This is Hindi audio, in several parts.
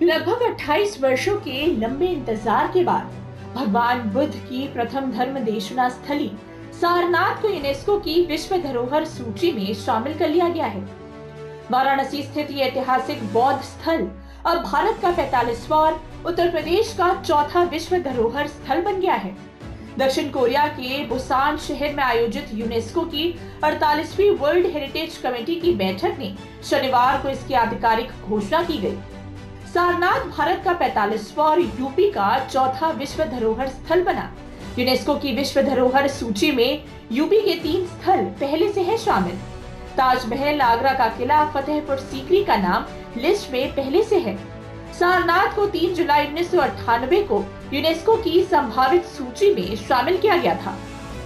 लगभग 28 वर्षों के लंबे इंतजार के बाद भगवान बुद्ध की प्रथम धर्म देशना स्थली सारनाथ को यूनेस्को की विश्व धरोहर सूची में शामिल कर लिया गया है। वाराणसी स्थित ये ऐतिहासिक बौद्ध स्थल अब भारत का 45वां और उत्तर प्रदेश का चौथा विश्व धरोहर स्थल बन गया है। दक्षिण कोरिया के बुसान शहर में आयोजित यूनेस्को की 48वीं वर्ल्ड हेरिटेज कमेटी की बैठक में शनिवार को इसकी आधिकारिक घोषणा की गई। सारनाथ भारत का 45वां और यूपी का चौथा विश्व धरोहर स्थल बना। यूनेस्को की विश्व धरोहर सूची में यूपी के 3 स्थल पहले से है शामिल। ताजमहल, आगरा का किला, फतेहपुर सीकरी का नाम लिस्ट में पहले से है। सारनाथ को 3 जुलाई 1998 को यूनेस्को की संभावित सूची में शामिल किया गया था।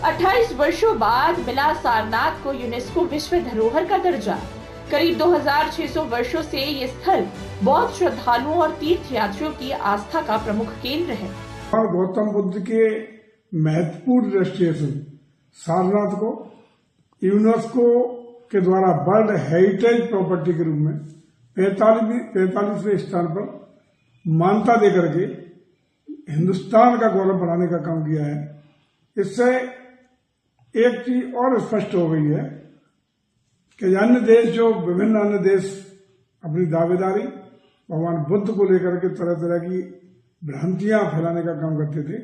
28 वर्षों बाद मिला सारनाथ को यूनेस्को विश्व धरोहर का दर्जा। करीब 2600 वर्षों से ये स्थल बौद्ध श्रद्धालुओं और तीर्थयात्रियों की आस्था का प्रमुख केंद्र है। और गौतम बुद्ध के महत्वपूर्ण डेस्टिनेशन सारनाथ को यूनेस्को के द्वारा वर्ल्ड हेरिटेज प्रॉपर्टी के रूप में 45वें स्थान पर मान्यता देकर के हिंदुस्तान का गौरव बढ़ाने का काम किया है। इससे एक चीज और स्पष्ट हो गई है कि विभिन्न अन्य देश अपनी दावेदारी भगवान बुद्ध को लेकर के तरह तरह की भ्रांतियां फैलाने का काम करते थे,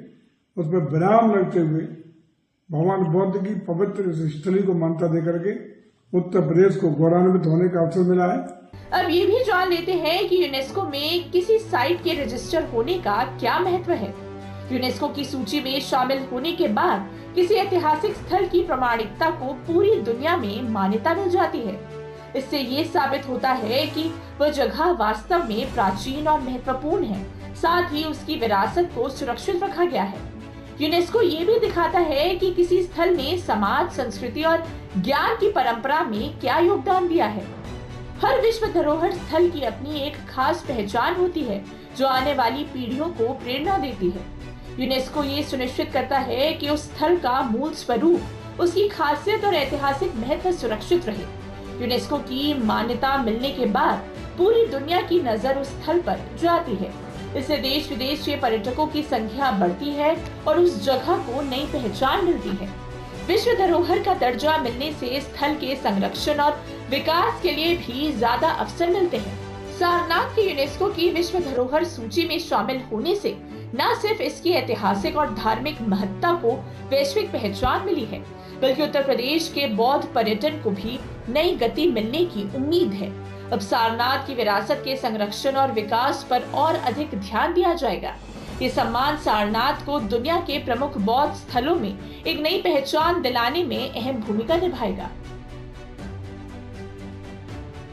उस पर विराम लगते हुए भगवान बुद्ध की पवित्र स्थली को मान्यता देकर के उत्तर प्रदेश को गौरवान्वित होने का अवसर मिला है। अब ये भी जान लेते हैं कि यूनेस्को में किसी साइट के रजिस्टर होने का क्या महत्व है। यूनेस्को की सूची में शामिल होने के बाद किसी ऐतिहासिक स्थल की प्रामाणिकता को पूरी दुनिया में मान्यता मिल जाती है। इससे ये साबित होता है कि वह जगह वास्तव में प्राचीन और महत्वपूर्ण है, साथ ही उसकी विरासत को सुरक्षित रखा गया है। यूनेस्को ये भी दिखाता है कि किसी स्थल ने समाज, संस्कृति और ज्ञान की परंपरा में क्या योगदान दिया है। हर विश्व धरोहर स्थल की अपनी एक खास पहचान होती है जो आने वाली पीढ़ियों को प्रेरणा देती है। यूनेस्को ये सुनिश्चित करता है कि उस स्थल का मूल स्वरूप, उसकी खासियत और ऐतिहासिक महत्व सुरक्षित रहे। यूनेस्को की मान्यता मिलने के बाद पूरी दुनिया की नजर उस स्थल पर जाती है। इससे देश विदेश के पर्यटकों की संख्या बढ़ती है और उस जगह को नई पहचान मिलती है। विश्व धरोहर का दर्जा मिलने से स्थल के संरक्षण और विकास के लिए भी ज्यादा अवसर मिलते हैं। सारनाथ के यूनेस्को की विश्व धरोहर सूची में शामिल होने से न सिर्फ इसकी ऐतिहासिक और धार्मिक महत्ता को वैश्विक पहचान मिली है, बल्कि उत्तर प्रदेश के बौद्ध पर्यटन को भी नई गति मिलने की उम्मीद है। अब सारनाथ की विरासत के संरक्षण और विकास पर और अधिक ध्यान दिया जाएगा। ये सम्मान सारनाथ को दुनिया के प्रमुख बौद्ध स्थलों में एक नई पहचान दिलाने में अहम भूमिका निभाएगा।